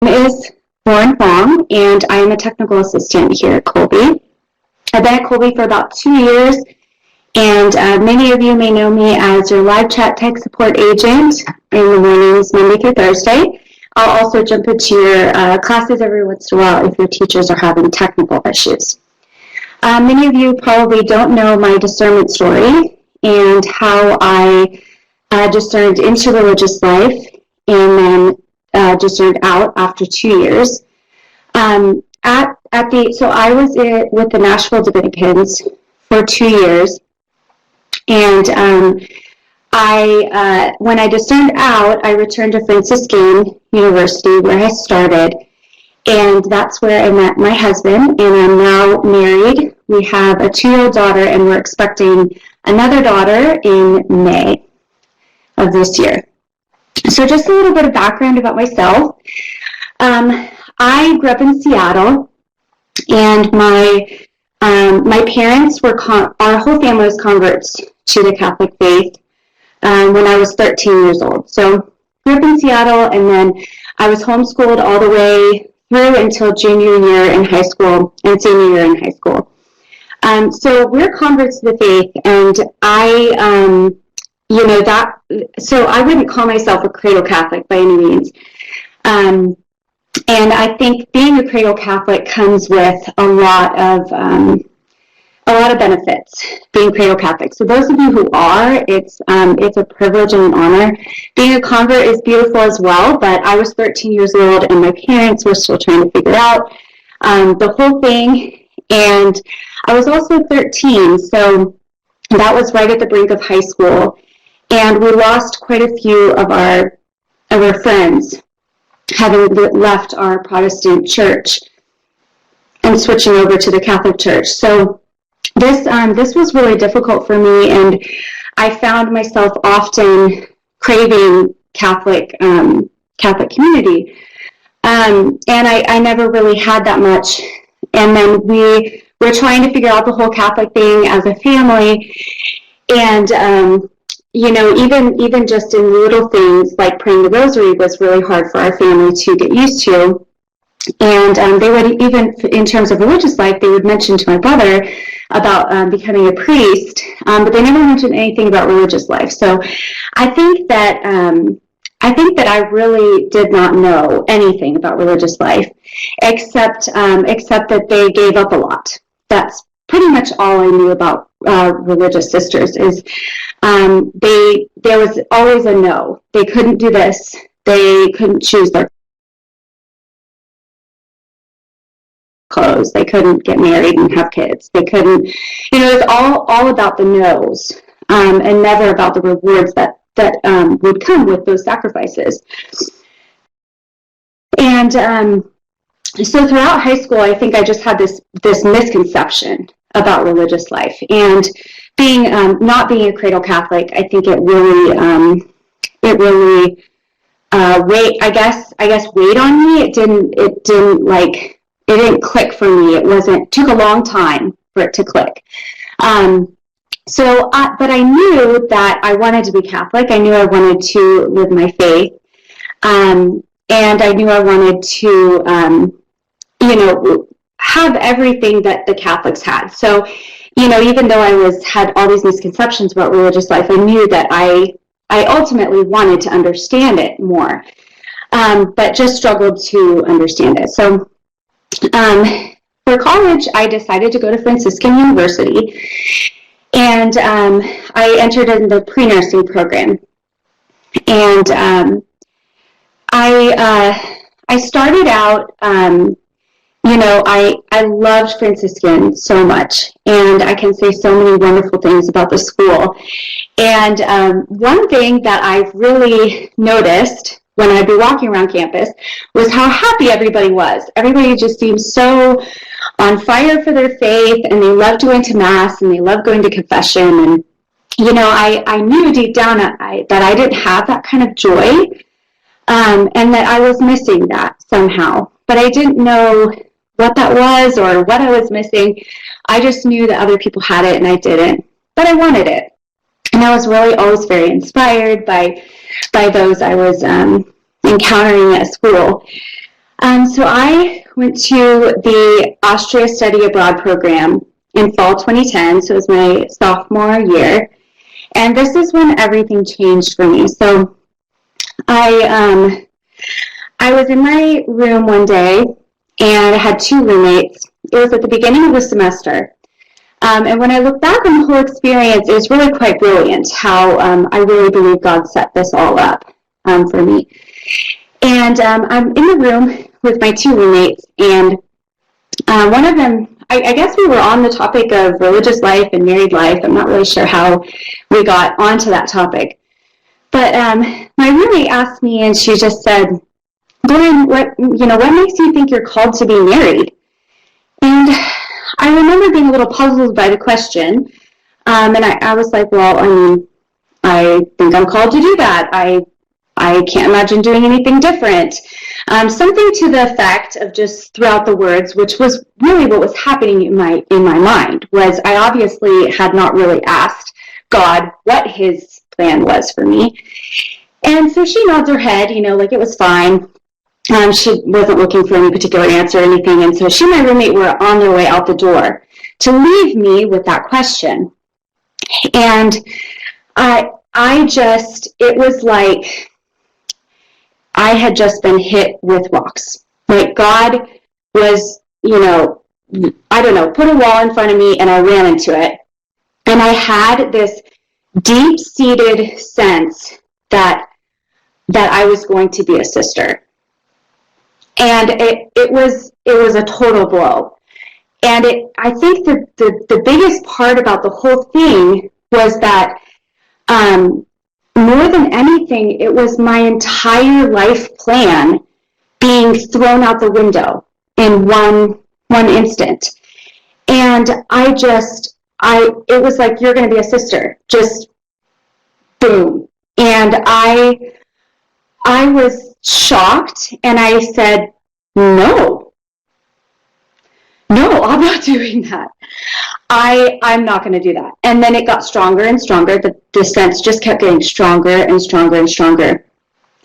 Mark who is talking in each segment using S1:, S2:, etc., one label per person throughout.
S1: is Hoang, and I am a technical assistant here at Kolbe. I've been at Kolbe for about 2 years, and many of you may know me as your live chat tech support agent in the mornings, Monday through Thursday. I'll also jump into your classes every once in a while if your teachers are having technical issues. Many of you probably don't know my discernment story and how I discerned into religious life and then discerned out after 2 years. So I was with the Nashville Dominicans for 2 years, and when I discerned out, I returned to Franciscan University where I started, and that's where I met my husband, and I'm now married. We have a 2-year-old daughter, and we're expecting another daughter in May of this year. So just a little bit of background about myself. I grew up in Seattle, and my parents were, our whole family was converts to the Catholic faith when I was 13 years old. So grew up in Seattle, and then I was homeschooled all the way through until junior year in high school and senior year in high school. So we're converts to the faith, and so I wouldn't call myself a cradle Catholic by any means. And I think being a cradle Catholic comes with a lot of benefits, being cradle Catholic. So those of you who are, it's a privilege and an honor. Being a convert is beautiful as well, but I was 13 years old and my parents were still trying to figure out the whole thing. And I was also 13, so that was right at the brink of high school. And we lost quite a few of our friends, having left our Protestant church and switching over to the Catholic Church. So this was really difficult for me, and I found myself often craving Catholic community, and I never really had that much. And then we were trying to figure out the whole Catholic thing as a family, and even just in little things like praying the rosary was really hard for our family to get used to. And they would, even in terms of religious life, they would mention to my brother about becoming a priest, but they never mentioned anything about religious life. So I think that I really did not know anything about religious life, except that they gave up a lot. That's pretty much all I knew about religious sisters. Is there was always a no. They couldn't do this. They couldn't choose their clothes. They couldn't get married and have kids. They couldn't, it was all about the no's, and never about the rewards that would come with those sacrifices. And so throughout high school, I think I just had this misconception about religious life, and not being a cradle Catholic, I think it really weighed on me. It didn't click for me. It took a long time for it to click. But I knew that I wanted to be Catholic. I knew I wanted to live my faith, and I knew I wanted to, have everything that the Catholics had. So, even though I had all these misconceptions about religious life, I knew that I ultimately wanted to understand it more, but just struggled to understand it. So for college, I decided to go to Franciscan University, and I entered in the pre-nursing program. And I started out, I loved Franciscan so much, and I can say so many wonderful things about the school. And one thing that I've really noticed when I'd be walking around campus was how happy everybody was. Everybody just seemed so on fire for their faith, and they loved going to Mass, and they loved going to confession. And, I knew deep down that I didn't have that kind of joy, and that I was missing that somehow. But I didn't know what that was or what I was missing. I just knew that other people had it and I didn't, but I wanted it. And I was really always very inspired by those I was encountering at school. So I went to the Austria study abroad program in fall 2010, so it was my sophomore year. And this is when everything changed for me. So I was in my room one day, and I had two roommates. It was at the beginning of the semester. And when I look back on the whole experience, it was really quite brilliant how I really believe God set this all up for me. And I'm in the room with my two roommates, and one of them, I guess we were on the topic of religious life and married life. I'm not really sure how we got onto that topic. But my roommate asked me, and she just said, Glenn, what makes you think you're called to be married? And I remember being a little puzzled by the question, and I was like, well, I think I'm called to do that. I can't imagine doing anything different. Something to the effect of just throughout the words, which was really what was happening in my mind, was I obviously had not really asked God what his plan was for me. And so she nods her head, like it was fine. She wasn't looking for any particular answer or anything. And so she and my roommate were on their way out the door to leave me with that question. And it was like I had just been hit with rocks. Like God was, put a wall in front of me and I ran into it. And I had this deep-seated sense that I was going to be a sister. And it was a total blow. And I think the biggest part about the whole thing was that more than anything, it was my entire life plan being thrown out the window in one instant. And it was like, you're going to be a sister, just boom. And I was shocked, and I said, no, I'm not doing that. I'm not going to do that. And then it got stronger and stronger. The sense just kept getting stronger and stronger and stronger.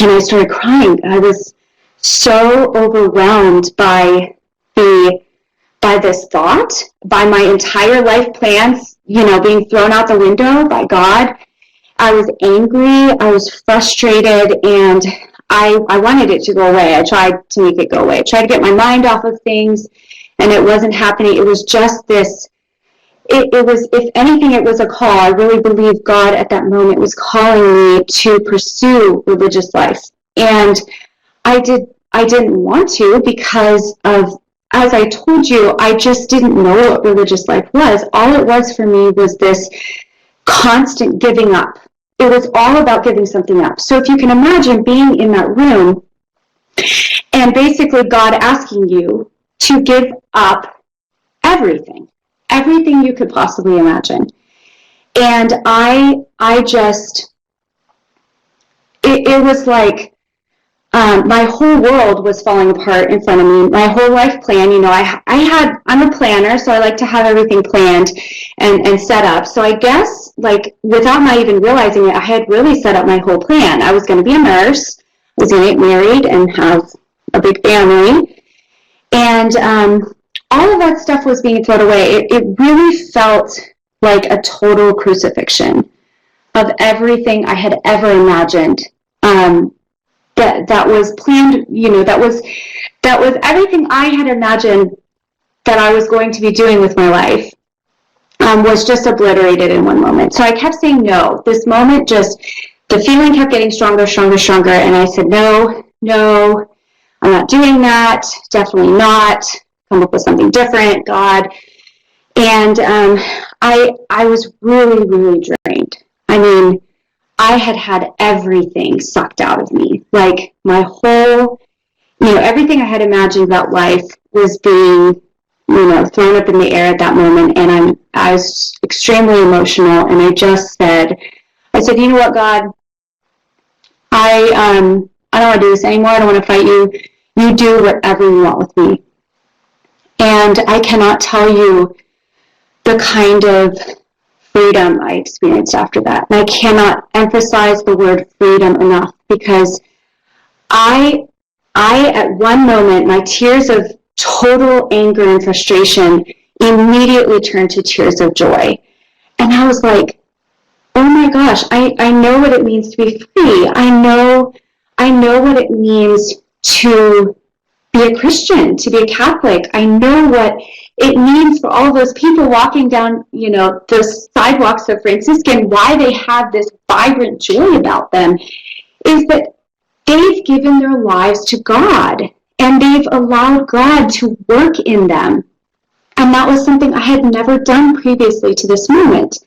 S1: And I started crying. I was so overwhelmed by this thought, by my entire life plans, being thrown out the window by God. I was angry. I was frustrated, and I wanted it to go away. I tried to make it go away. I tried to get my mind off of things, and it wasn't happening. It was just this. It was, if anything, it was a call. I really believe God at that moment was calling me to pursue religious life. And I didn't want to because of, as I told you, I just didn't know what religious life was. All it was for me was this constant giving up. It was all about giving something up. So if you can imagine being in that room and basically God asking you to give up everything you could possibly imagine. And it was like my whole world was falling apart in front of me. My whole life plan, I'm a planner, so I like to have everything planned and set up. So I guess, like, without my even realizing it, I had really set up my whole plan. I was going to be a nurse, I was going to get married and have a big family. And all of that stuff was being thrown away. It really felt like a total crucifixion of everything I had ever imagined. That was planned, that was everything I had imagined that I was going to be doing with my life was just obliterated in one moment. So I kept saying no. This moment the feeling kept getting stronger, and I said, no, I'm not doing that, definitely not. Come up with something different, God. And I was really, really drained. I mean, I had everything sucked out of me. Like my whole, everything I had imagined about life was being, thrown up in the air at that moment. And I was extremely emotional. And I just said, you know what, God, I don't want to do this anymore. I don't want to fight you. You do whatever you want with me. And I cannot tell you the kind of freedom I experienced after that. And I cannot emphasize the word freedom enough, because I at one moment, my tears of total anger and frustration immediately turned to tears of joy. And I was like, oh my gosh, I know what it means to be free. I know what it means to be a Christian, to be a Catholic. I know what it means for all those people walking down, the sidewalks of Franciscan, why they have this vibrant joy about them, is that they've given their lives to God, and they've allowed God to work in them. And that was something I had never done previously to this moment.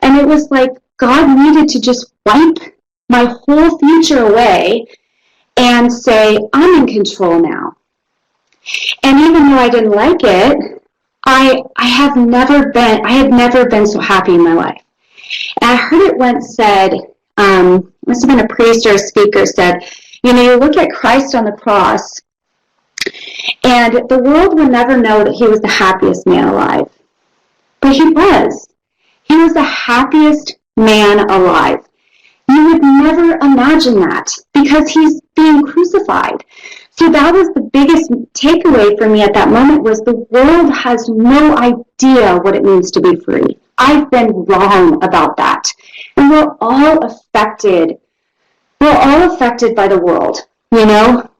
S1: And it was like God needed to just wipe my whole future away and say, I'm in control now. And even though I didn't like it, I had never been so happy in my life. And I heard it once said, must have been a priest or a speaker said, you look at Christ on the cross, and the world will never know that he was the happiest man alive. But he was. He was the happiest man alive. You would never imagine that because he's being crucified. So that was the biggest takeaway for me at that moment, was the world has no idea what it means to be free. I've been wrong about that. And we're all affected by the world.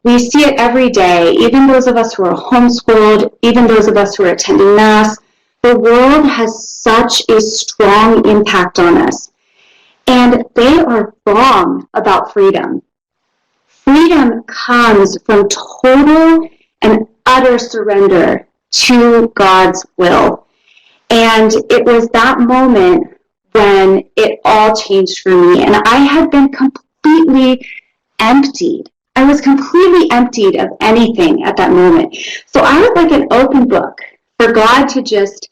S1: We see it every day. Even those of us who are homeschooled, even those of us who are attending Mass, the world has such a strong impact on us. And they are wrong about freedom. Freedom comes from total and utter surrender to God's will. And it was that moment when it all changed for me. And I had been completely emptied. I was completely emptied of anything at that moment. So I was like an open book for God to just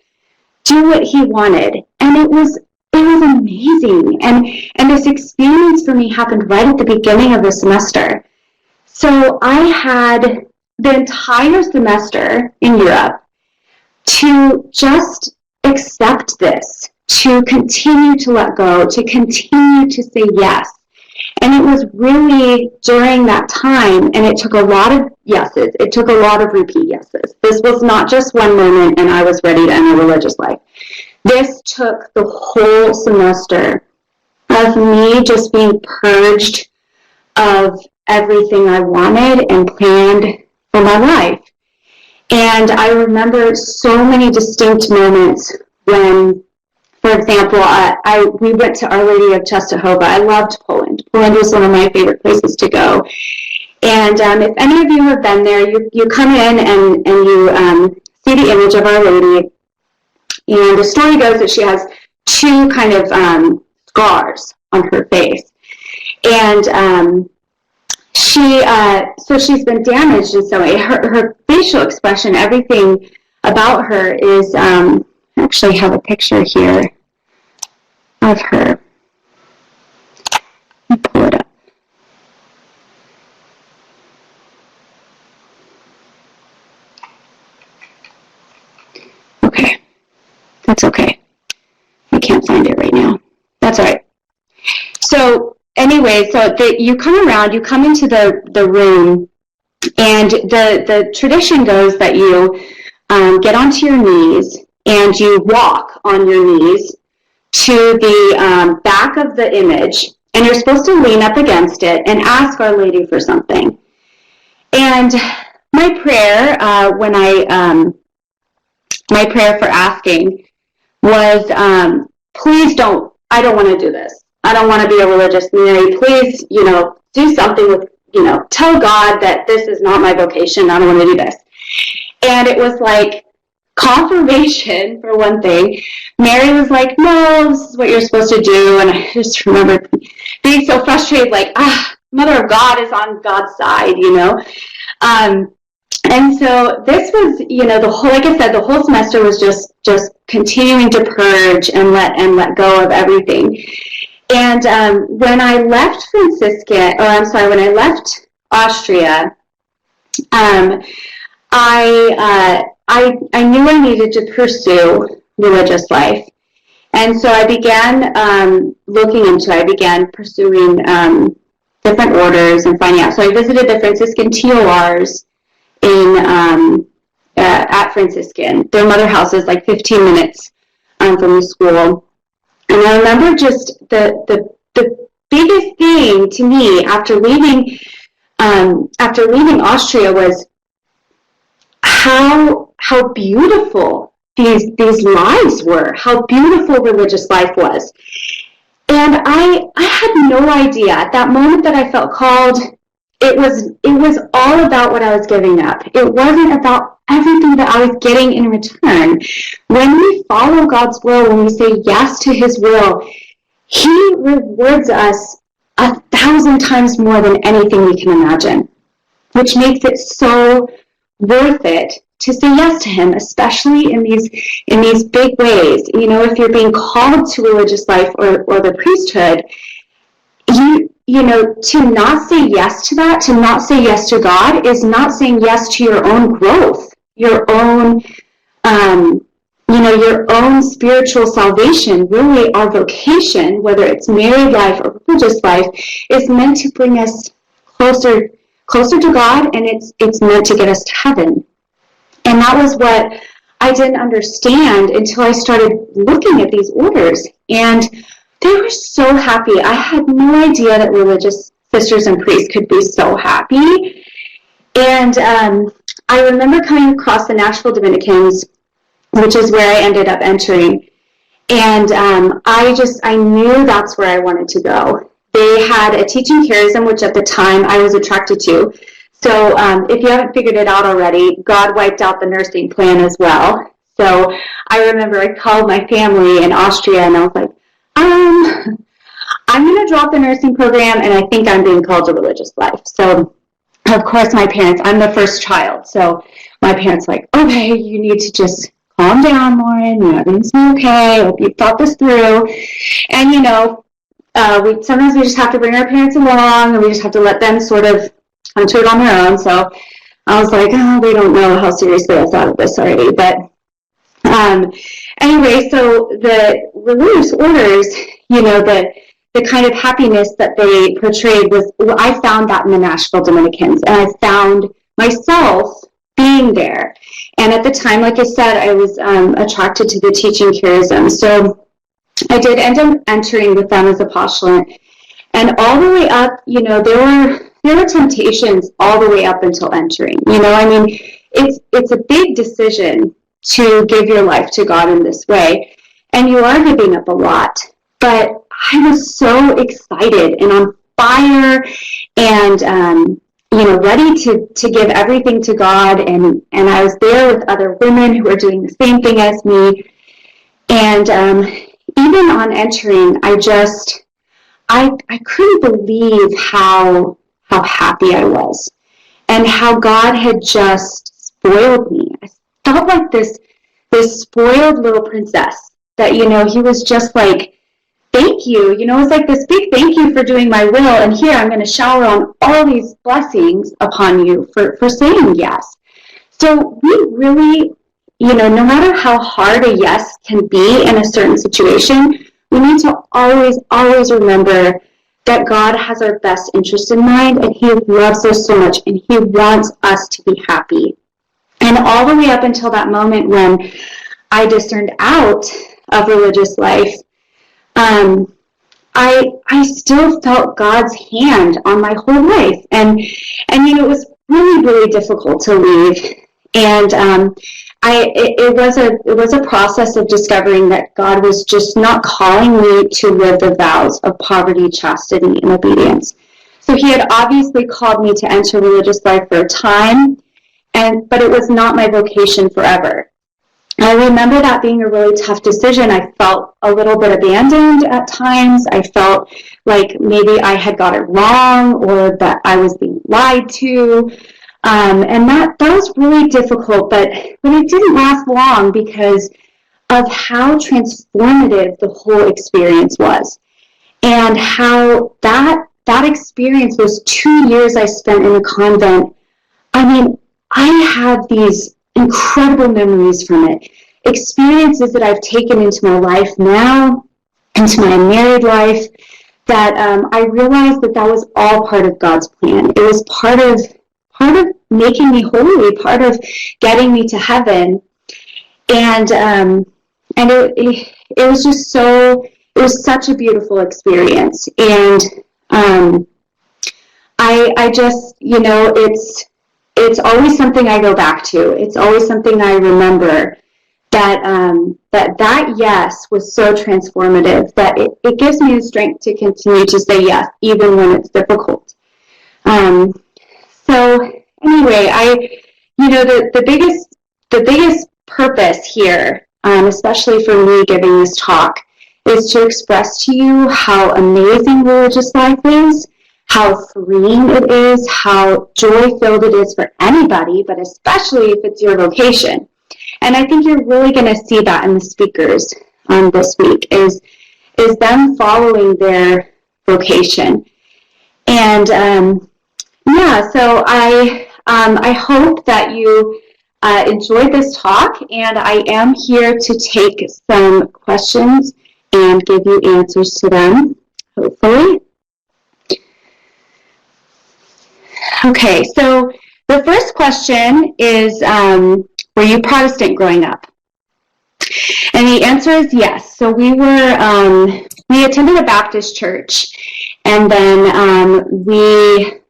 S1: do what he wanted. And it was amazing. And this experience for me happened right at the beginning of the semester. So I had the entire semester in Europe to just accept this, to continue to let go, to continue to say yes. And it was really during that time, and it took a lot of yeses. It took a lot of repeat yeses. This was not just one moment and I was ready to end a religious life. This took the whole semester of me just being purged of everything I wanted and planned for my life. And I remember so many distinct moments when, for example, we went to Our Lady of Czestochowa. I loved Poland. Poland was one of my favorite places to go. And if any of you have been there, you come in and you see the image of Our Lady. And the story goes that she has two kind of scars on her face. And so she's been damaged in some way. Her facial expression, everything about her is, I actually have a picture here of her. Let me pull it up. Okay, that's okay. I can't find it right now. That's all right. So anyway, you come around, you come into the room, and the tradition goes that you get onto your knees and you walk on your knees to the back of the image, and you're supposed to lean up against it and ask Our Lady for something. And my prayer, my prayer for asking was, please don't, I don't want to do this. I don't want to be a religious Mary. Please, do something with, tell God that this is not my vocation. I don't want to do this. And it was like confirmation, for one thing. Mary was like, no, this is what you're supposed to do. And I just remember being so frustrated, like, Mother of God is on God's side, And so this was, the whole, like I said, the whole semester was just continuing to purge and let go of everything. And when I left when I left Austria, I knew I needed to pursue religious life. And so I began looking into it. I began pursuing different orders and finding out. So I visited the Franciscan TORs at Franciscan. Their mother house is like 15 minutes from the school. And I remember just the biggest thing to me after leaving Austria was how beautiful these lives were, how beautiful religious life was. And I had no idea at that moment that I felt called. It was all about what I was giving up. It wasn't about everything that I was getting in return. When we follow God's will, when we say yes to his will, he rewards us 1,000 times more than anything we can imagine, which makes it so worth it to say yes to him, especially in these big ways. You know, if you're being called to religious life or the priesthood, you know, to not say yes to that, to not say yes to God, is not saying yes to your own growth, your own, your own spiritual salvation. Really, our vocation, whether it's married life or religious life, is meant to bring us closer to God, and it's meant to get us to heaven. And that was what I didn't understand until I started looking at these orders. And they were so happy. I had no idea that religious sisters and priests could be so happy. And I remember coming across the Nashville Dominicans, which is where I ended up entering. And I knew that's where I wanted to go. They had a teaching charism, which at the time I was attracted to. So if you haven't figured it out already, God wiped out the nursing plan as well. So I remember I called my family in Austria, and I was like, I'm going to drop the nursing program, and I think I'm being called to religious life. So, of course, my parents, I'm the first child, so my parents were like, okay, you need to just calm down, Lauren, everything's okay, I hope you thought this through. And, you know, sometimes we just have to bring our parents along, and we just have to let them sort of come to it on their own. So I was like, oh, they don't know how seriously I thought of this already. But anyway, so the religious orders, you know, the kind of happiness that they portrayed was, I found that in the Nashville Dominicans, and I found myself being there. And at the time, like I said, I was attracted to the teaching charism. So I did end up entering with them as a postulant. And all the way up, you know, there were temptations all the way up until entering. You know, I mean, it's a big decision to give your life to God in this way, and you are giving up a lot. But I was so excited and on fire, and you know, ready to give everything to God. And I was there with other women who were doing the same thing as me. And even on entering, I couldn't believe how happy I was, and how God had just spoiled me. I felt like this spoiled little princess that, you know, he was just like, thank you. You know, it was like this big thank you for doing my will, and here I'm going to shower on all these blessings upon you for saying yes. So we really, you know, no matter how hard a yes can be in a certain situation, we need to always remember that God has our best interest in mind, and he loves us so much, and he wants us to be happy. And all the way up until that moment when I discerned out of religious life, I still felt God's hand on my whole life. And you know, it was really difficult to leave. And it was a process of discovering that God was just not calling me to live the vows of poverty, chastity, and obedience. So he had obviously called me to enter religious life for a time, but it was not my vocation forever. I remember that being a really tough decision. I felt a little bit abandoned at times. I felt like maybe I had got it wrong, or that I was being lied to. And that was really difficult, but it didn't last long because of how transformative the whole experience was, and how that experience was 2 years I spent in a convent. I mean, I had these incredible memories from it, experiences that I've taken into my life now, into my married life, I realized that was all part of God's plan. It was part of making me holy, part of getting me to heaven. And it was just it was such a beautiful experience. And I just, it's always something I go back to. It's always something I remember, that yes was so transformative, that it gives me the strength to continue to say yes, even when it's difficult. So anyway, the biggest purpose here, especially for me giving this talk, is to express to you how amazing religious life is, how freeing it is, how joy-filled it is for anybody, but especially if it's your vocation. And I think you're really going to see that in the speakers this week, is them following their vocation. And so I hope that you enjoyed this talk, and I am here to take some questions and give you answers to them, hopefully. Okay, so the first question is, were you Protestant growing up? And the answer is yes. So we attended a Baptist church, and then we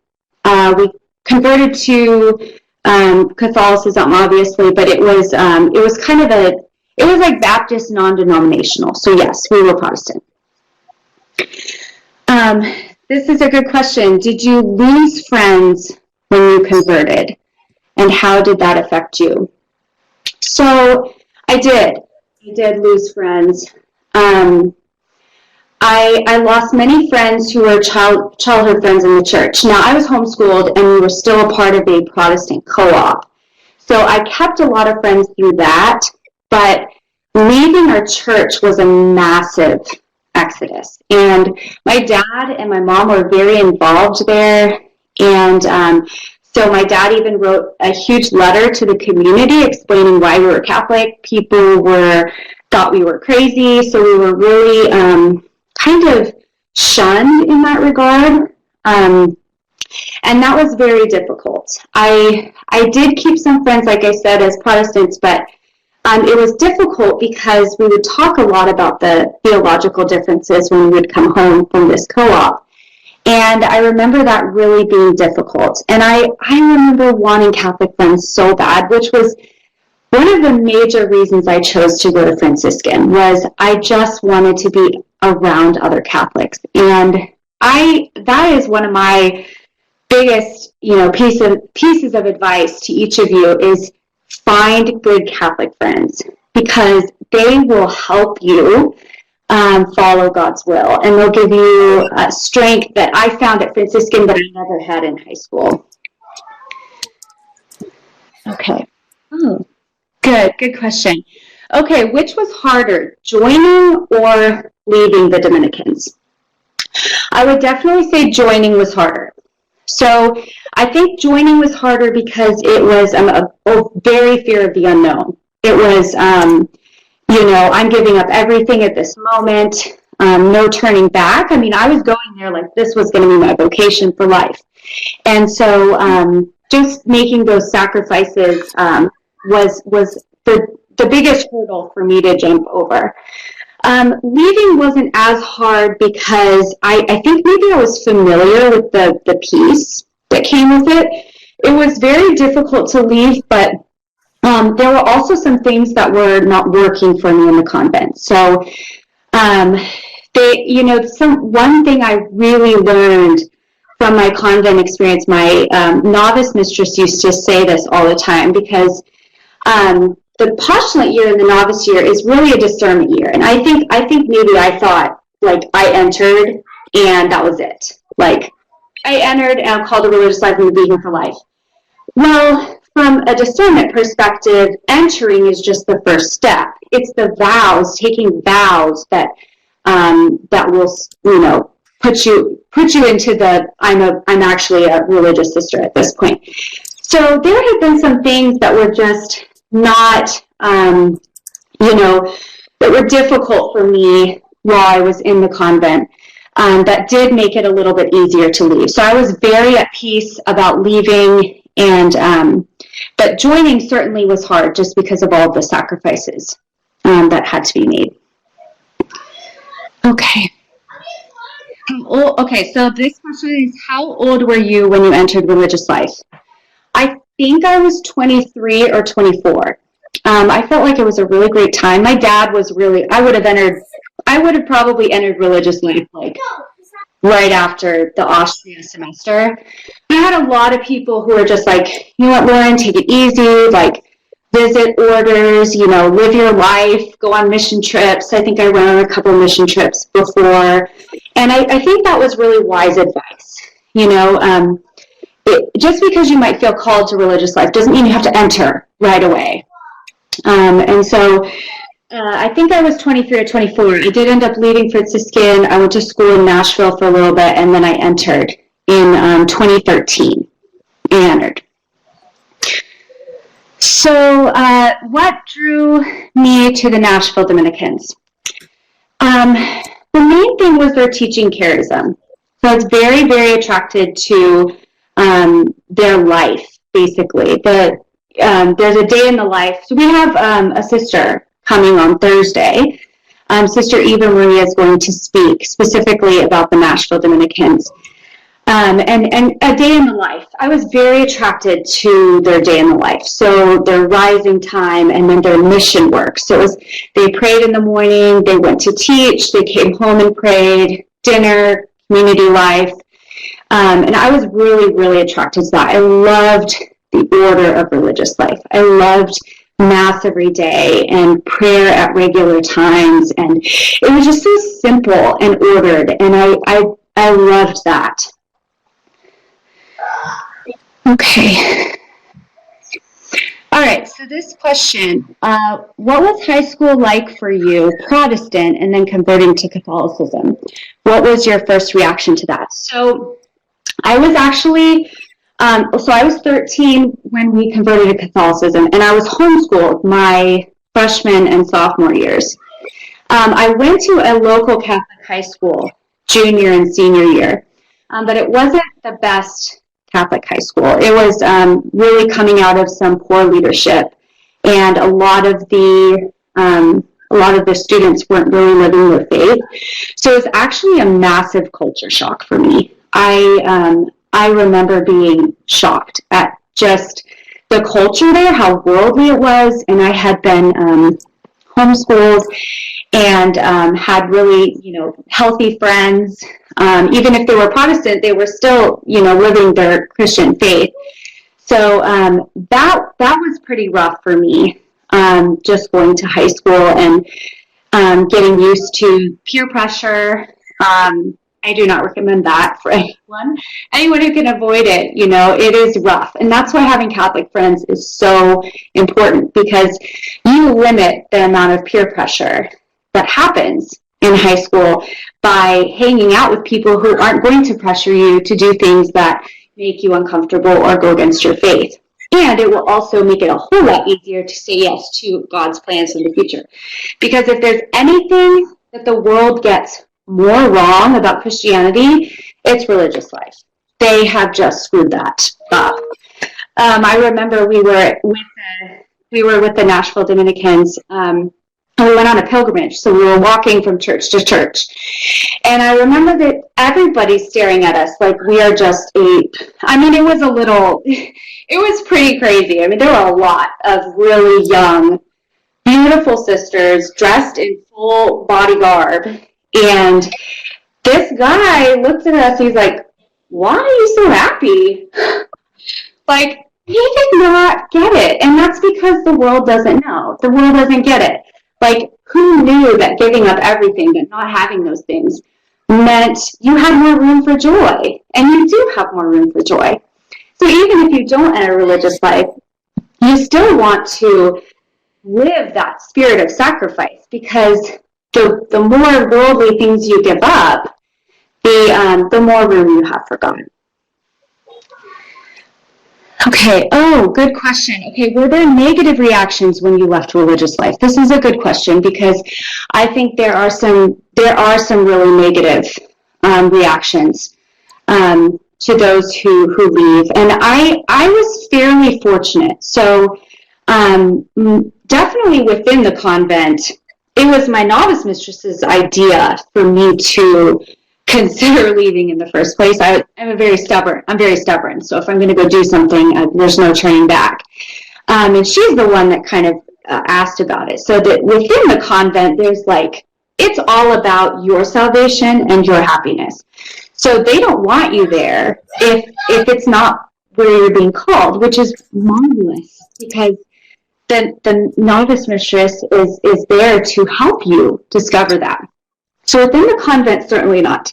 S1: converted to Catholicism, obviously, but it was kind of it was like Baptist non-denominational. So yes, we were Protestant. This is a good question. Did you lose friends when you converted? And how did that affect you? So I did lose friends. I lost many friends who were childhood friends in the church. Now, I was homeschooled, and we were still a part of a Protestant co-op. So I kept a lot of friends through that, but leaving our church was a massive exodus. And my dad and my mom were very involved there, and so my dad even wrote a huge letter to the community explaining why we were Catholic. People thought we were crazy, so we were really kind of shunned in that regard, and that was very difficult. I did keep some friends, like I said, as Protestants, but it was difficult because we would talk a lot about the theological differences when we would come home from this co-op. And I remember that really being difficult. And I remember wanting Catholic friends so bad, which was one of the major reasons I chose to go to Franciscan, was I just wanted to be around other Catholics. And that is one of my biggest, pieces of advice to each of you, is find good Catholic friends, because they will help you follow God's will, and they'll give you strength that I found at Franciscan that I never had in high school. Okay. Oh, good question. Okay, which was harder, joining or leaving the Dominicans? I would definitely say joining was harder. So I think joining was harder because it was a very fear of the unknown. It was, I'm giving up everything at this moment, no turning back. I mean, I was going there like this was going to be my vocation for life. And so just making those sacrifices was the biggest hurdle for me to jump over. Leaving wasn't as hard because I think maybe I was familiar with the peace that came with it. It was very difficult to leave, but there were also some things that were not working for me in the convent. So, one thing I really learned from my convent experience, my novice mistress used to say this all the time, because the postulant year and the novice year is really a discernment year. And I think maybe I thought, like, I entered and that was it. Like, I entered and I'm called to religious life and to be here for life. Well, from a discernment perspective, entering is just the first step. It's the vows, taking vows that will, put you into the I'm actually a religious sister at this point. So there have been some things that were just not, that were difficult for me while I was in the convent. that did make it a little bit easier to leave. So I was very at peace about leaving, and but joining certainly was hard just because of all the sacrifices that had to be made. Okay. Okay, so this question is, how old were you when you entered religious life? I think I was 23 or 24. I felt like it was a really great time. My dad was really, I would have probably entered religious life like right after the Austria semester. I had a lot of people who were just like, you know what, Lauren, take it easy, like visit orders, you know, live your life, go on mission trips. I think I went on a couple of mission trips before. And I think that was really wise advice. You know, just because you might feel called to religious life doesn't mean you have to enter right away. And so I think I was 23 or 24. I did end up leaving Franciscan. I went to school in Nashville for a little bit, and then I entered in 2013. I entered. So what drew me to the Nashville Dominicans? The main thing was their teaching charism. So I was very, very attracted to their life, basically. There's a day in the life. So we have a sister coming on Thursday. Sister Eva Maria is going to speak specifically about the Nashville Dominicans. And a day in the life. I was very attracted to their day in the life. So their rising time and then their mission work. So it was, they prayed in the morning, they went to teach, they came home and prayed, dinner, community life. And I was really, really attracted to that. I loved the order of religious life. I loved Mass every day and prayer at regular times. And it was just so simple and ordered. And I loved that. Okay. All right, so this question, what was high school like for you, Protestant, and then converting to Catholicism? What was your first reaction to that? So I was actually, I was 13 when we converted to Catholicism, and I was homeschooled my freshman and sophomore years. I went to a local Catholic high school junior and senior year, but it wasn't the best Catholic high school. It was really coming out of some poor leadership, and a lot of the students weren't really living their faith. So it was actually a massive culture shock for me. I remember being shocked at just the culture there, how worldly it was, and I had been homeschooled and had really, healthy friends. Even if they were Protestant, they were still, living their Christian faith. So that was pretty rough for me, just going to high school and getting used to peer pressure. I do not recommend that for anyone. Anyone who can avoid it, it is rough. And that's why having Catholic friends is so important, because you limit the amount of peer pressure that happens in high school by hanging out with people who aren't going to pressure you to do things that make you uncomfortable or go against your faith. And it will also make it a whole lot easier to say yes to God's plans in the future. Because if there's anything that the world gets more wrong about Christianity, it's religious life. They have just screwed that up. I remember we were with the Nashville Dominicans, and we went on a pilgrimage, so we were walking from church to church. And I remember that everybody's staring at us like we are just it was pretty crazy. There were a lot of really young, beautiful sisters dressed in full body garb. And this guy looked at us, he's like, why are you so happy? Like, he did not get it. And that's because the world doesn't know. The world doesn't get it. Like, who knew that giving up everything, but not having those things, meant you had more room for joy? And you do have more room for joy. So even if you don't enter religious life, you still want to live that spirit of sacrifice, because the more worldly things you give up, the more room you have for God. Okay, good question. Okay, were there negative reactions when you left religious life? This is a good question, because I think there are some really negative reactions to those who leave. And I was fairly fortunate. So definitely within the convent, it was my novice mistress's idea for me to consider leaving in the first place. I'm very stubborn. So if I'm going to go do something, there's no turning back. And she's the one that kind of asked about it. So that within the convent, there's like, it's all about your salvation and your happiness. So they don't want you there if it's not where you're being called, which is marvelous, because the novice mistress is there to help you discover that. So within the convent, certainly not.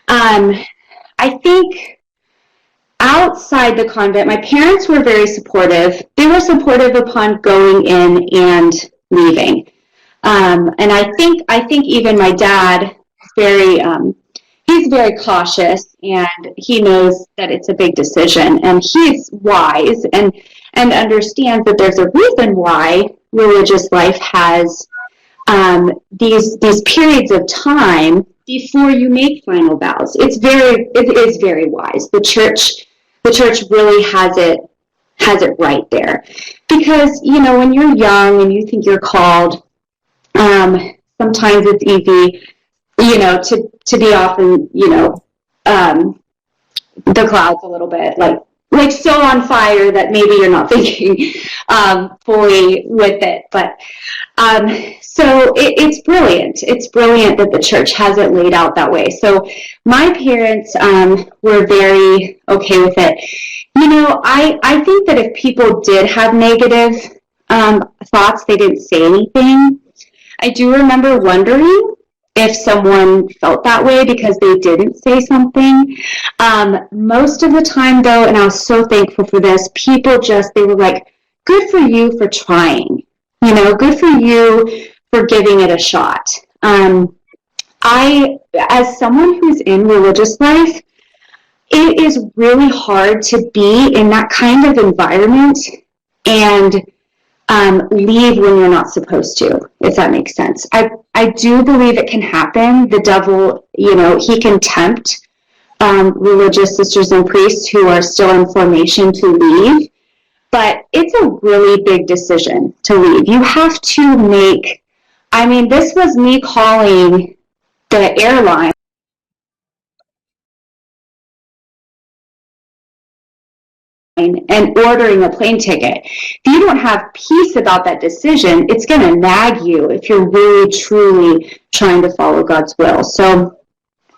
S1: I think outside the convent, my parents were very supportive. They were supportive upon going in and leaving. And I think even my dad is he's very cautious, and he knows that it's a big decision, and he's wise and understands that there's a reason why religious life has these periods of time before you make final vows. It is very wise. The church really has it right there, because when you're young and you think you're called, sometimes it's easy to be off in the clouds a little bit, like so on fire that maybe you're not thinking fully with it. But so it's brilliant. It's brilliant that the church has it laid out that way. So my parents were very okay with it. I think that if people did have negative thoughts, they didn't say anything. I do remember wondering if someone felt that way because they didn't say something. Most of the time, though, and I was so thankful for this, they were like, good for you for trying. Good for you for giving it a shot. As someone who's in religious life, it is really hard to be in that kind of environment and leave when you're not supposed to, if that makes sense. I do believe it can happen. The devil, he can tempt religious sisters and priests who are still in formation to leave, but it's a really big decision to leave. You have to this was me calling the airline and ordering a plane ticket. If you don't have peace about that decision, it's going to nag you if you're really, truly trying to follow God's will. So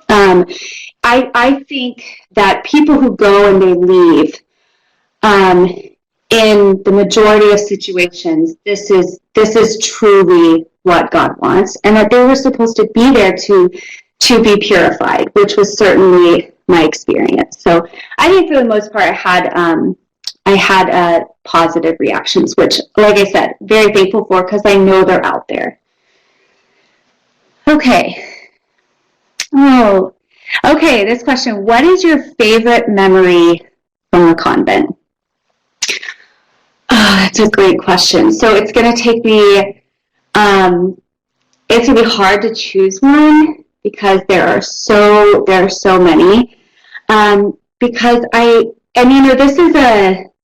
S1: I think that people who go and they leave, in the majority of situations, this is truly what God wants, and that they were supposed to be there to be purified, which was certainly my experience. So I think for the most part, I had positive reactions, which, like I said, very thankful for, because I know they're out there. Okay. This question: what is your favorite memory from the convent? That's a great question. So it's going to take me. It's going to be hard to choose one, because there are so many. Because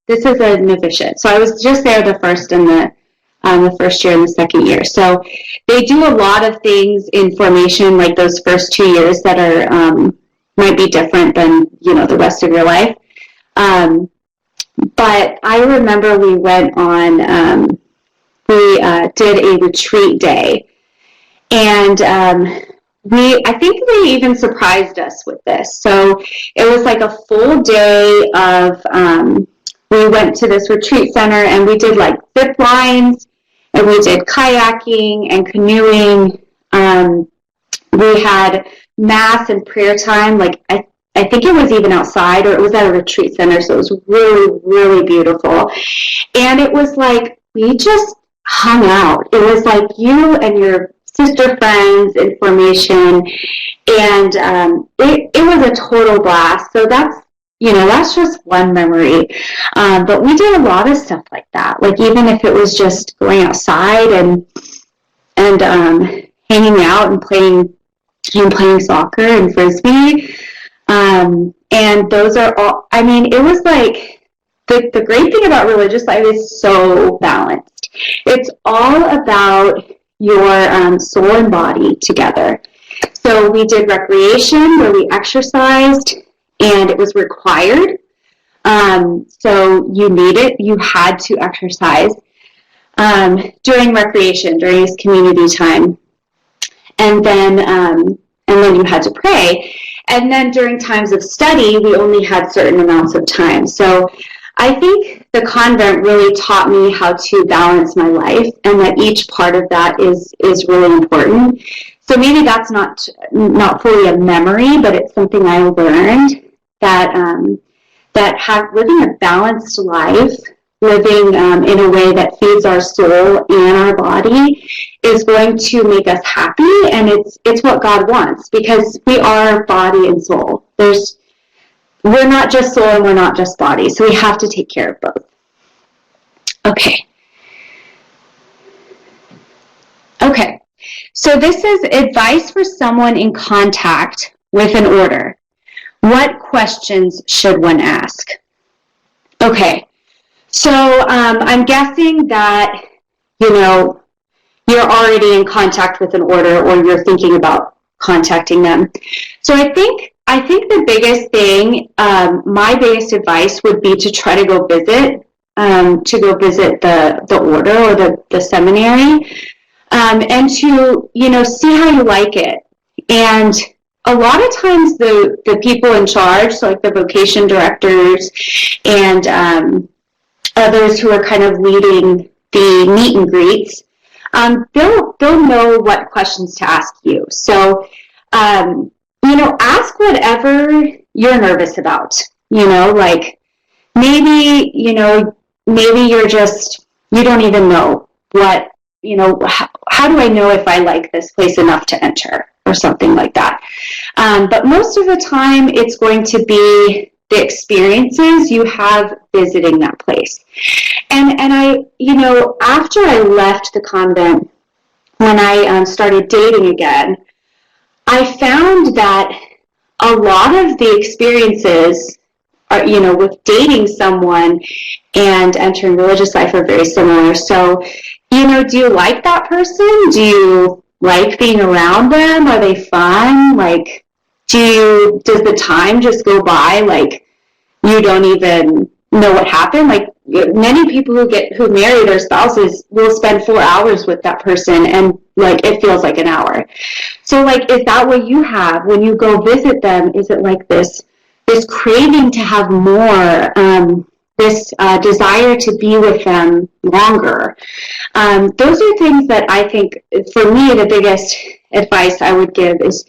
S1: this is a novitiate. So I was just there the first year and the second year. So they do a lot of things in formation, like those first 2 years, that are might be different than the rest of your life. But I remember we went on. We did a retreat day, and I think they even surprised us with this. So it was like a full day of, we went to this retreat center, and we did like zip lines, and we did kayaking and canoeing. We had mass and prayer time. Like I think it was even outside, or it was at a retreat center. So it was really, really beautiful. And it was like, we just hung out. It was like you and your sister friends in formation, and it was a total blast. So that's just one memory. But we did a lot of stuff like that. Like, even if it was just going outside and hanging out and playing and playing soccer and frisbee. And those are all, I mean, it was like, the great thing about religious life is so balanced. It's all about your soul and body together. So we did recreation where we exercised, and it was required. So you had to exercise during recreation, during this community time. And then you had to pray. And then during times of study, we only had certain amounts of time. So I think the convent really taught me how to balance my life, and that each part of that is really important. So maybe that's not fully a memory, but it's something I learned, that living a balanced life, living in a way that feeds our soul and our body, is going to make us happy, and it's what God wants, because we are body and soul. We're not just soul and we're not just body, so we have to take care of both. Okay, so this is advice for someone in contact with an order. What questions should one ask? Okay, so I'm guessing that, you're already in contact with an order, or you're thinking about contacting them. So I think the biggest thing, my biggest advice would be to try to go visit the order or the seminary, and to, see how you like it. And a lot of times the people in charge, so like the vocation directors and others who are kind of leading the meet and greets, they'll know what questions to ask you. So, ask whatever you're nervous about. Like maybe you're just, you don't even know what, how do I know if I like this place enough to enter, or something like that. But most of the time, it's going to be the experiences you have visiting that place. And I, after I left the convent, when I started dating again, I found that a lot of the experiences are, with dating someone and entering religious life are very similar. So, do you like that person? Do you like being around them? Are they fun? Like, does the time just go by like you don't even know what happened? Like, many people who marry their spouses will spend 4 hours with that person, and like it feels like an hour. So like, is that what you have when you go visit them? Is it like this craving to have more, this desire to be with them longer? Those are things that I think, for me, the biggest advice I would give is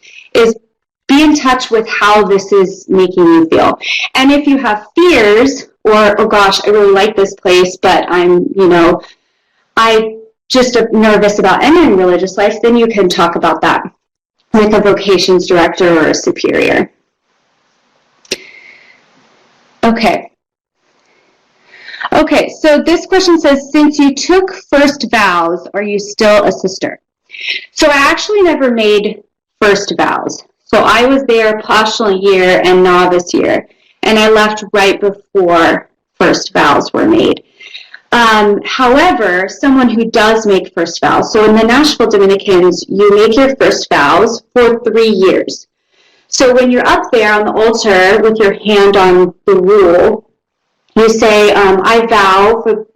S1: be in touch with how this is making you feel. And if you have fears, or, oh gosh, I really like this place, but I'm just nervous about entering religious life, then you can talk about that with a vocations director or a superior. Okay, so this question says, since you took first vows, are you still a sister? So I actually never made first vows. So I was there postulant year and novice year, and I left right before first vows were made. However, someone who does make first vows, so in the Nashville Dominicans, you make your first vows for 3 years. So when you're up there on the altar with your hand on the rule, you say, I vow for,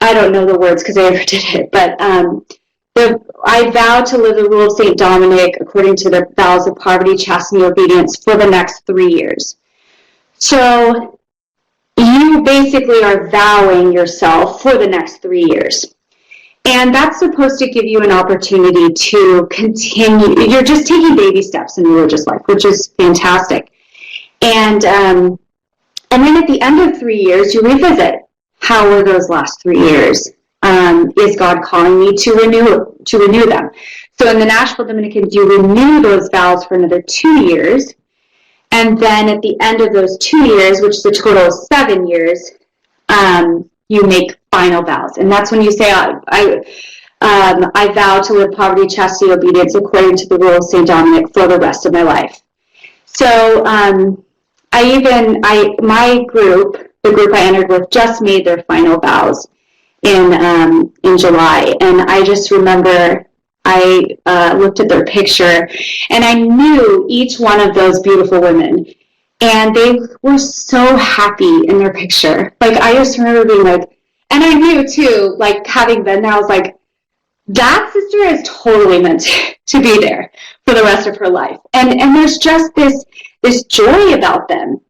S1: I don't know the words because I never did it, but I vow to live the rule of St. Dominic according to the vows of poverty, chastity, obedience for the next 3 years. So you basically are vowing yourself for the next 3 years. And that's supposed to give you an opportunity to continue. You're just taking baby steps in religious life, which is fantastic. And then at the end of 3 years, you revisit. How were those last 3 years? Is God calling me to renew them? So in the Nashville Dominicans, you renew those vows for another 2 years. And then at the end of those 2 years, which is a total of 7 years, you make final vows. And that's when you say, I vow to live poverty, chastity, obedience according to the rule of St. Dominic for the rest of my life. So my group, the group I entered with, just made their final vows in July, and I just remember I looked at their picture, and I knew each one of those beautiful women, and they were so happy in their picture. Like, I just remember being like, and I knew too, like, having been there, I was like, that sister is totally meant to be there for the rest of her life. And there's just this joy about them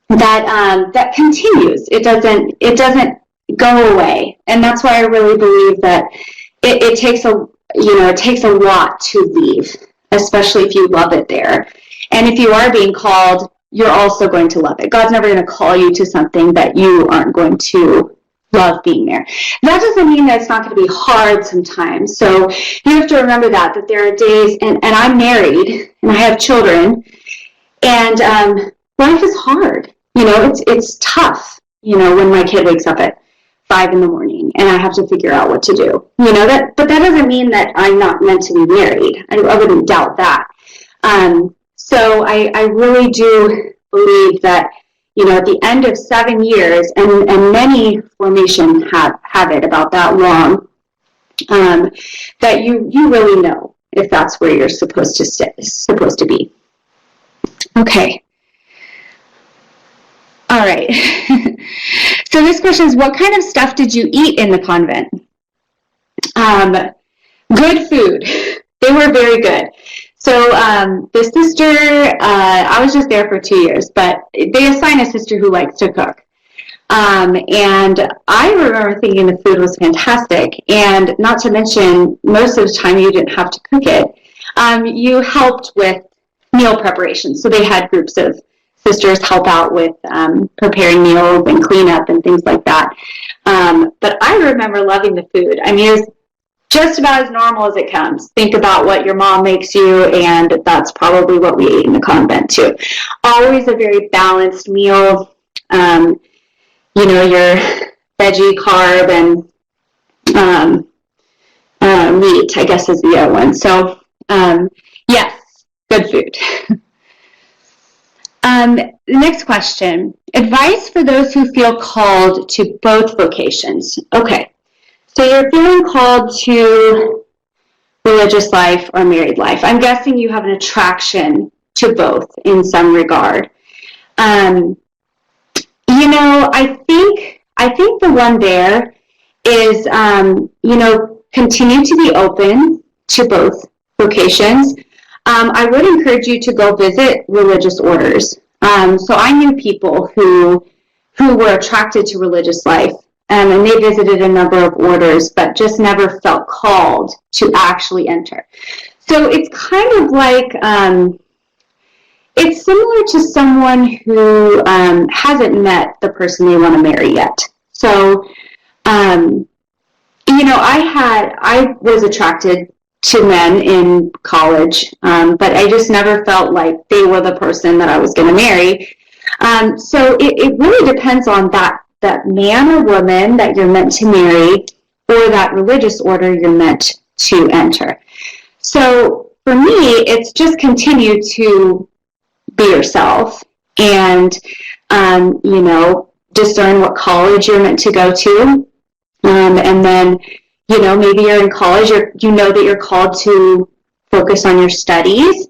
S1: that continues. It doesn't go away. And that's why I really believe that it takes a lot to leave, especially if you love it there. And if you are being called, you're also going to love it. God's never going to call you to something that you aren't going to love being there. That doesn't mean that it's not going to be hard sometimes. So you have to remember that there are days, and I'm married, and I have children, and life is hard. It's tough, when my kid wakes up at 5 in the morning and I have to figure out what to do. But that doesn't mean that I'm not meant to be married. I wouldn't doubt that. So I really do believe that, at the end of 7 years, and many formations have it about that long, that you really know if that's where you're supposed to be. Okay. All right. So this question is, what kind of stuff did you eat in the convent? Good food. They were very good. So the sister, I was just there for 2 years, but they assign a sister who likes to cook. And I remember thinking the food was fantastic. And not to mention, most of the time you didn't have to cook it. You helped with meal preparation. So they had groups of sisters help out with preparing meals and cleanup and things like that. But I remember loving the food. I mean, it was just about as normal as it comes. Think about what your mom makes you, and that's probably what we ate in the convent too. Always a very balanced meal. Your veggie, carb, and meat, I guess, is the other one. So, yes, good food. Next question. Advice for those who feel called to both vocations. Okay. So you're feeling called to religious life or married life. I'm guessing you have an attraction to both in some regard. I think the one there is, continue to be open to both vocations. I would encourage you to go visit religious orders. So I knew people who were attracted to religious life, and they visited a number of orders, but just never felt called to actually enter. So it's kind of like, it's similar to someone who hasn't met the person they want to marry yet. So, I was attracted to men in college, but I just never felt like they were the person that I was going to marry. So it really depends on that man or woman that you're meant to marry, or that religious order you're meant to enter. So for me, it's just continue to be yourself and, discern what college you're meant to go to. And then, maybe you're in college, that you're called to focus on your studies,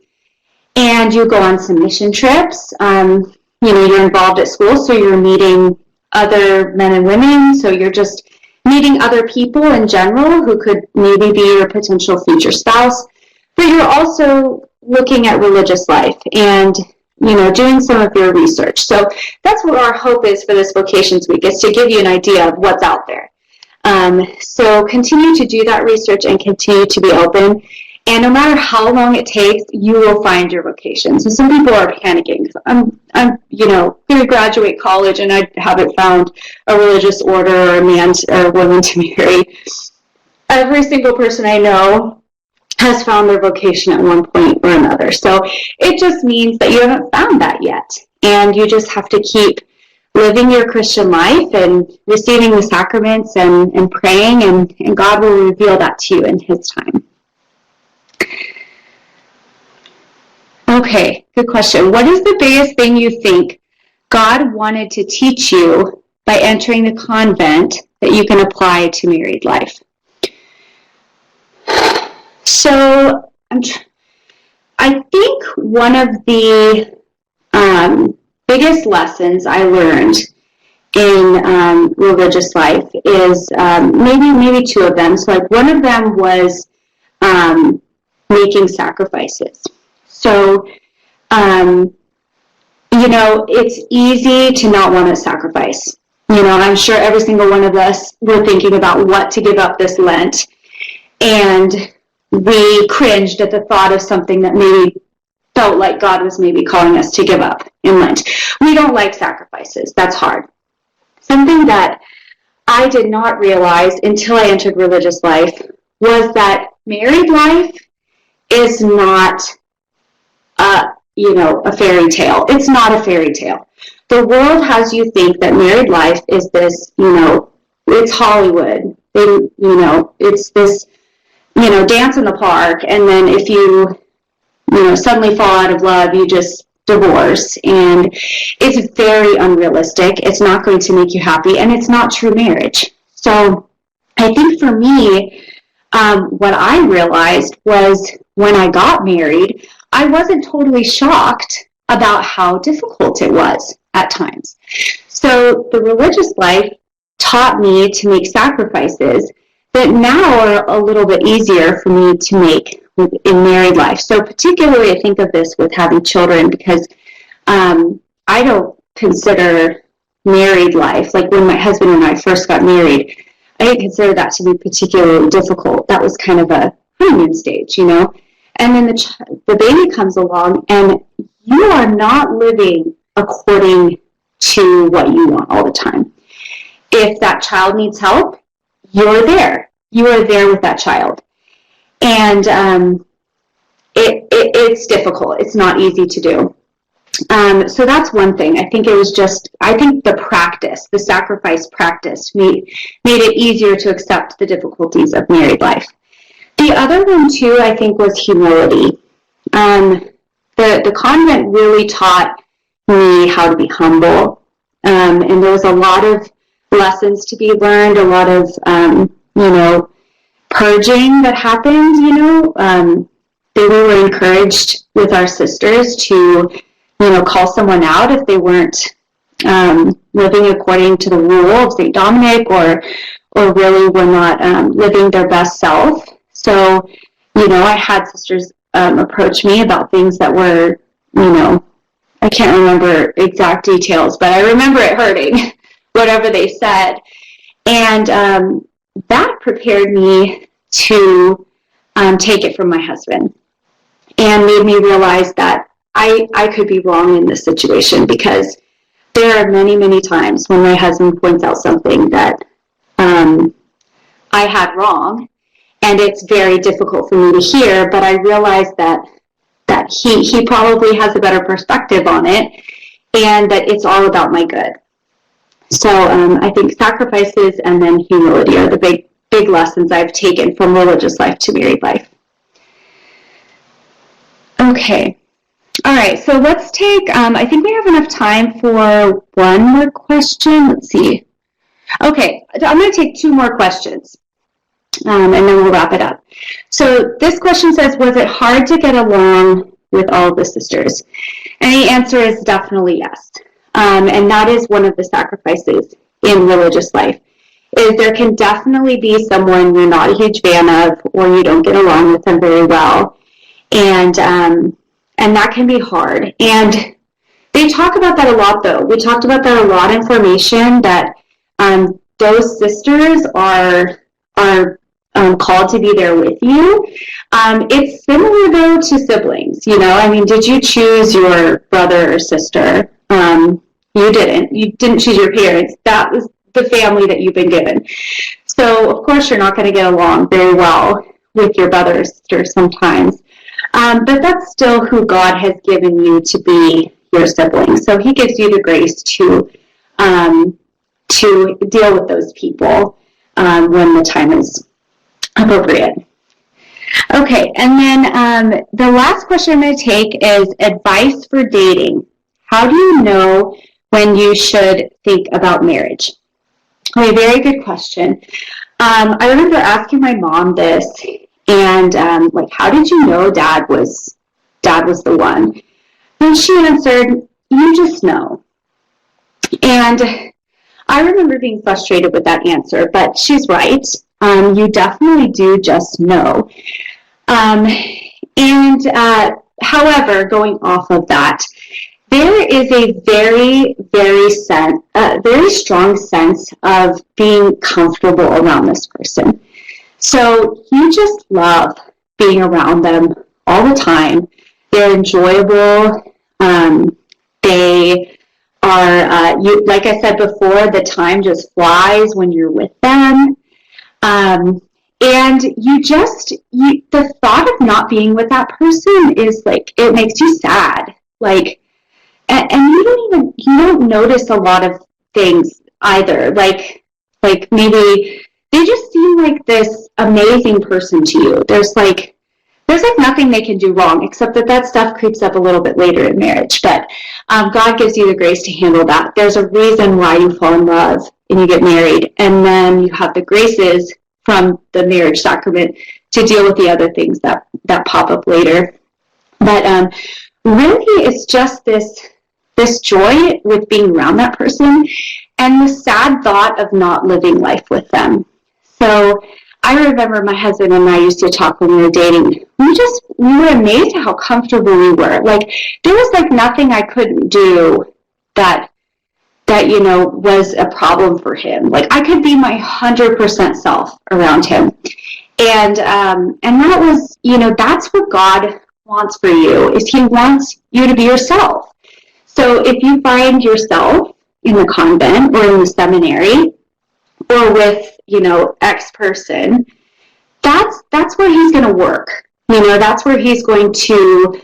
S1: and you go on some mission trips. You're involved at school, so you're meeting other men and women, so you're just meeting other people in general who could maybe be your potential future spouse. But you're also looking at religious life and, doing some of your research. So that's what our hope is for this Vocations Week, is to give you an idea of what's out there. So continue to do that research and continue to be open. And no matter how long it takes, you will find your vocation. So some people are panicking. I'm going to graduate college and I haven't found a religious order or a man or a woman to marry. Every single person I know has found their vocation at one point or another. So it just means that you haven't found that yet. And you just have to keep living your Christian life and receiving the sacraments and praying, and God will reveal that to you in His time. Okay, good question. What is the biggest thing you think God wanted to teach you by entering the convent that you can apply to married life? So I think one of the biggest lessons I learned in religious life is maybe two of them. So like one of them was making sacrifices. So, it's easy to not want to sacrifice. I'm sure every single one of us were thinking about what to give up this Lent, and we cringed at the thought of something that maybe felt like God was maybe calling us to give up in Lent. We don't like sacrifices. That's hard. Something that I did not realize until I entered religious life was that married life is not a fairy tale. It's not a fairy tale. The world has you think that married life is this, it's Hollywood. It's this, dance in the park, and then if you suddenly fall out of love, you just divorce. And it's very unrealistic. It's not going to make you happy, and it's not true marriage. So I think for me, what I realized was when I got married, I wasn't totally shocked about how difficult it was at times. So the religious life taught me to make sacrifices that now are a little bit easier for me to make in married life. So particularly I think of this with having children, because I don't consider married life, like when my husband and I first got married, I didn't consider that to be particularly difficult. That was kind of a honeymoon stage, And then the baby comes along, and you are not living according to what you want all the time. If that child needs help, you're there. You are there with that child. And it's difficult. It's not easy to do. So that's one thing. I think the sacrifice practice made it easier to accept the difficulties of married life. The other one, too, I think, was humility. The convent really taught me how to be humble, and there was a lot of lessons to be learned, a lot of, purging that happened, we were encouraged with our sisters to, call someone out if they weren't living according to the rule of St. Dominic or really were not living their best self. So, I had sisters approach me about things that were, I can't remember exact details, but I remember it hurting, whatever they said. And that prepared me to take it from my husband and made me realize that I could be wrong in this situation, because there are many, many times when my husband points out something that I had wrong, and it's very difficult for me to hear, but I realize that he probably has a better perspective on it, and that it's all about my good. So I think sacrifices and then humility are the big lessons I've taken from religious life to married life. Okay. All right, so let's take, I think we have enough time for one more question. Let's see. Okay, I'm going to take two more questions, and then we'll wrap it up. So this question says, was it hard to get along with all of the sisters? And the answer is definitely yes. And that is one of the sacrifices in religious life, is there can definitely be someone you're not a huge fan of, or you don't get along with them very well. And that can be hard. And they talk about that a lot, though. We talked about that a lot in formation, that those sisters are called to be there with you. It's similar, though, to siblings. Did you choose your brother or sister? You didn't. You didn't choose your parents. That was the family that you've been given. So, of course, you're not going to get along very well with your brother or sister sometimes. But that's still who God has given you to be your sibling. So he gives you the grace to to deal with those people when the time is appropriate. Okay, and then the last question I'm going to take is advice for dating. How do you know when you should think about marriage? Okay, very good question. I remember asking my mom this, and like, how did you know dad was the one? And she answered, you just know. And I remember being frustrated with that answer, but she's right. You definitely do just know. However, going off of that, there is a very, very strong sense of being comfortable around this person. So you just love being around them all the time. They're enjoyable. They are, like I said before, the time just flies when you're with them. And the thought of not being with that person is like, it makes you sad. Like, and you don't notice a lot of things either. Like maybe they just seem like this amazing person to you. There's like nothing they can do wrong, except that stuff creeps up a little bit later in marriage. But God gives you the grace to handle that. There's a reason why you fall in love and you get married, and then you have the graces from the marriage sacrament to deal with the other things that pop up later. But really, it's just this joy with being around that person and the sad thought of not living life with them. So I remember my husband and I used to talk when we were dating. We were amazed at how comfortable we were. Like, there was like nothing I couldn't do that was a problem for him. Like, I could be my 100% self around him. And that was, that's what God wants for you, is he wants you to be yourself. So if you find yourself in the convent or in the seminary or with, X person, that's where he's going to work. That's where he's going to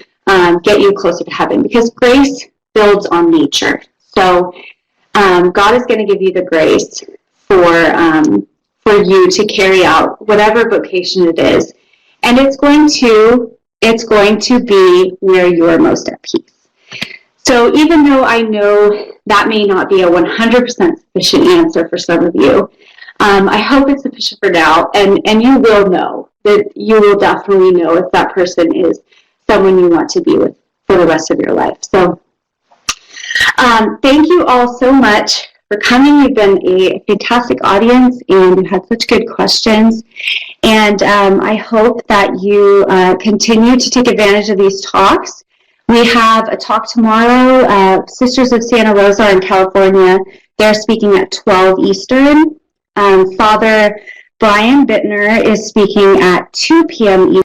S1: get you closer to heaven, because grace builds on nature. So God is going to give you the grace for you to carry out whatever vocation it is, and it's going to be where you are most at peace. So even though I know that may not be a 100% sufficient answer for some of you, I hope it's sufficient for now, and you will know that you will definitely know if that person is someone you want to be with for the rest of your life. So thank you all so much for coming. You've been a fantastic audience, and you had such good questions. And I hope that you continue to take advantage of these talks. We have a talk tomorrow. Sisters of Santa Rosa in California, they're speaking at 12 Eastern. Father Brian Bittner is speaking at 2 p.m. Eastern.